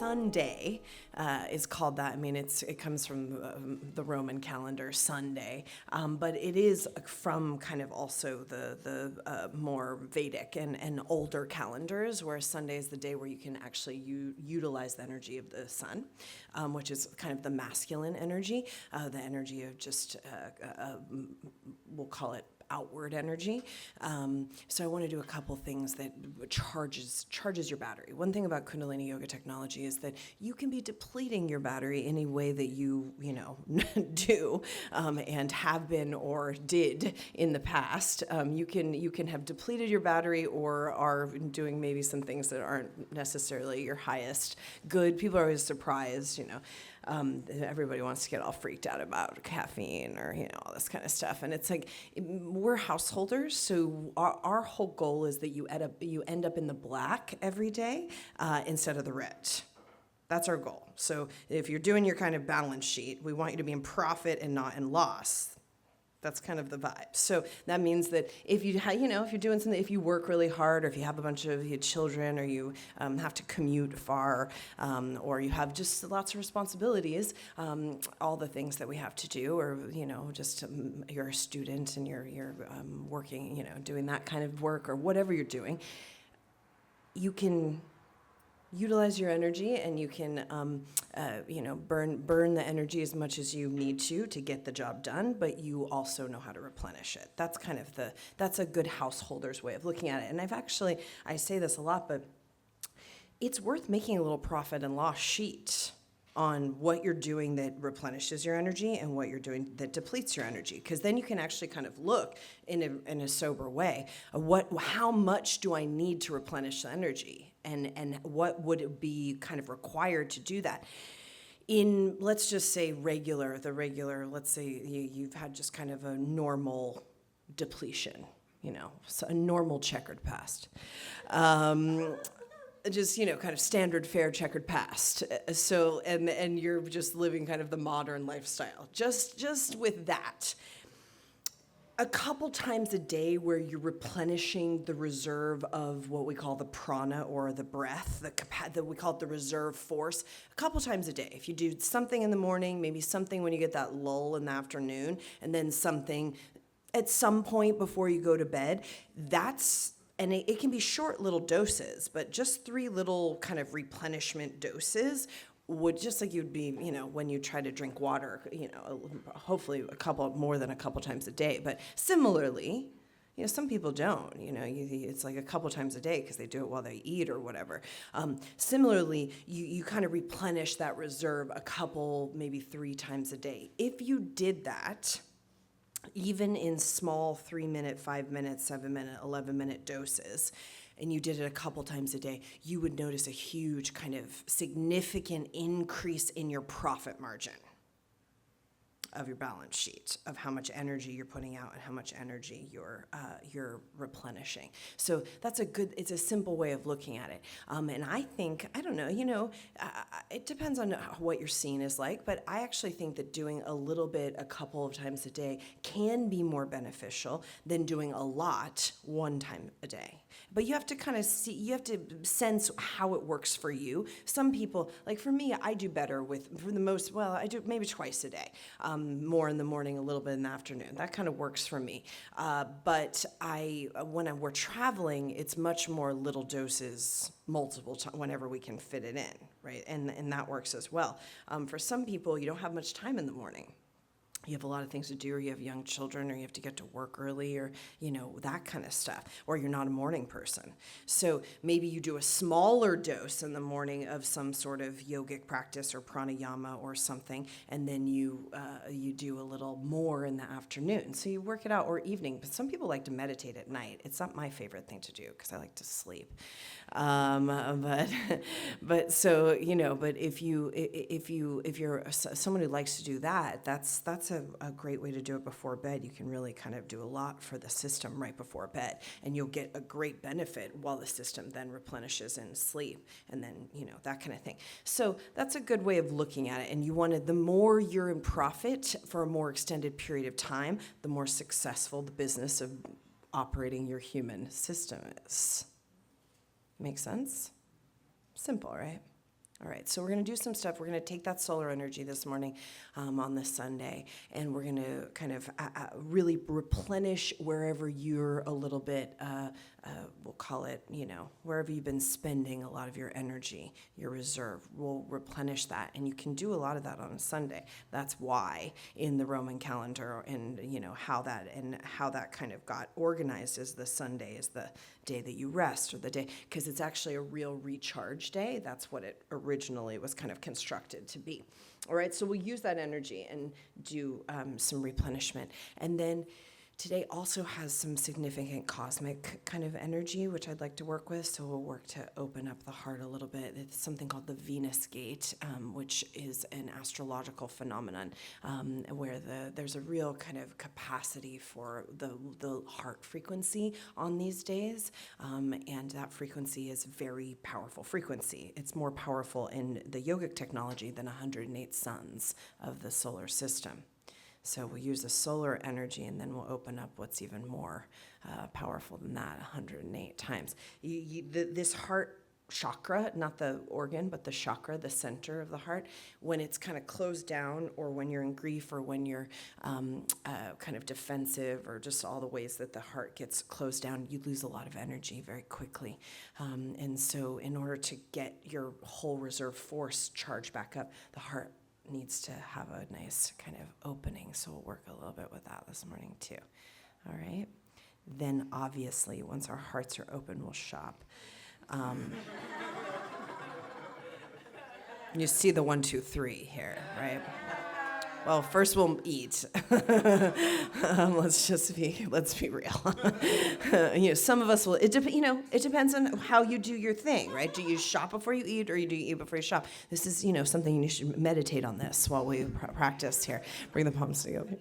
Sunday is called that. I mean, it comes from the Roman calendar, Sunday, but it is from kind of also the more Vedic and older calendars, where Sunday is the day where you can actually utilize the energy of the sun, which is kind of the masculine energy, the energy of just, we'll call it outward energy. So I want to do a couple things that charges your battery. One thing about Kundalini yoga technology is that you can be depleting your battery any way that you do and have been or did in the past. You can have depleted your battery or are doing maybe some things that aren't necessarily your highest good. People are always surprised, everybody wants to get all freaked out about caffeine or all this kind of stuff, and it's like we're householders, so our whole goal is that you end up in the black every day instead of the red. That's our goal. So if you're doing your kind of balance sheet, we want you to be in profit and not in loss. That's kind of the vibe. So that means that if you if you're doing something, if you work really hard, or if you have a bunch of children, or you have to commute far, or you have just lots of responsibilities, all the things that we have to do, or just you're a student and you're working, doing that kind of work, or whatever you're doing, you can utilize your energy, and you can burn the energy as much as you need to get the job done, but you also know how to replenish it. That's kind of that's a good householder's way of looking at it. And I say this a lot, but it's worth making a little profit and loss sheet on what you're doing that replenishes your energy and what you're doing that depletes your energy, because then you can actually kind of look in a sober way how much do I need to replenish the energy, and what would it be kind of required to do that. In, let's just say let's say you've had just kind of a normal depletion, so a normal checkered past. Just kind of standard fare checkered past. So and you're just living kind of the modern lifestyle. Just with that, a couple times a day where you're replenishing the reserve of what we call the prana, or the breath, we call it the reserve force, a couple times a day. If you do something in the morning, maybe something when you get that lull in the afternoon, and then something at some point before you go to bed, and it can be short little doses, but just 3 little kind of replenishment doses would, just like you'd be, when you try to drink water, hopefully more than a couple times a day. But similarly, some people don't, it's like a couple times a day because they do it while they eat or whatever. Similarly, you kind of replenish that reserve a couple, maybe 3 times a day. If you did that, even in small 3-minute, 5-minute, 7-minute, 11-minute doses, and you did it a couple times a day, you would notice a huge kind of significant increase in your profit margin of your balance sheet, of how much energy you're putting out and how much energy you're replenishing. So it's a simple way of looking at it. And I think, I don't know, it depends on what your scene is like, but I actually think that doing a little bit a couple of times a day can be more beneficial than doing a lot one time a day. But you have to kind of you have to sense how it works for you. Some people, like for me, I do better I do maybe twice a day. More in the morning, a little bit in the afternoon. That kind of works for me. But when we're traveling, it's much more little doses, multiple times, whenever we can fit it in, right? And that works as well. For some people, you don't have much time in the morning. You have a lot of things to do, or you have young children, or you have to get to work early, or, that kind of stuff, or you're not a morning person. So maybe you do a smaller dose in the morning of some sort of yogic practice or pranayama or something, and then you do a little more in the afternoon. So you work it out, or evening. But some people like to meditate at night. It's not my favorite thing to do because I like to sleep. But if you're someone who likes to do that, that's a great way to do it before bed. You can really kind of do a lot for the system right before bed, and you'll get a great benefit while the system then replenishes in sleep, and then, that kind of thing. So that's a good way of looking at it. And the more you're in profit for a more extended period of time, the more successful the business of operating your human system is. Make sense? Simple, right? All right, so we're going to do some stuff. We're going to take that solar energy this morning on this Sunday, and we're going to kind of really replenish wherever you're a little bit, we'll call it, wherever you've been spending a lot of your energy, your reserve. We'll replenish that, and you can do a lot of that on a Sunday. That's why in the Roman calendar and, how that kind of got organized as the Sunday is the day that you rest, or the day, because it's actually a real recharge day. That's what it originally was kind of constructed to be. All right, so we'll use that energy and do some replenishment. And then today also has some significant cosmic kind of energy, which I'd like to work with. So we'll work to open up the heart a little bit. It's something called the Venus Gate, which is an astrological phenomenon where there's a real kind of capacity for the heart frequency on these days. And that frequency is very powerful frequency. It's more powerful in the yogic technology than 108 suns of the solar system. So we'll use the solar energy, and then we'll open up what's even more powerful than that, 108 times. This heart chakra, not the organ, but the chakra, the center of the heart, when it's kind of closed down, or when you're in grief, or when you're kind of defensive, or just all the ways that the heart gets closed down, you lose a lot of energy very quickly. And so in order to get your whole reserve force charged back up, the heart needs to have a nice kind of opening. So we'll work a little bit with that this morning too. All right. Then obviously, once our hearts are open, we'll shop. You see the 1, 2, 3 here, right? Well, first we'll eat. Let's be real. Some of us will. It depends on how you do your thing, right? Do you shop before you eat, or do you eat before you shop? This is, something you should meditate on this while we practice here. Bring the palms together.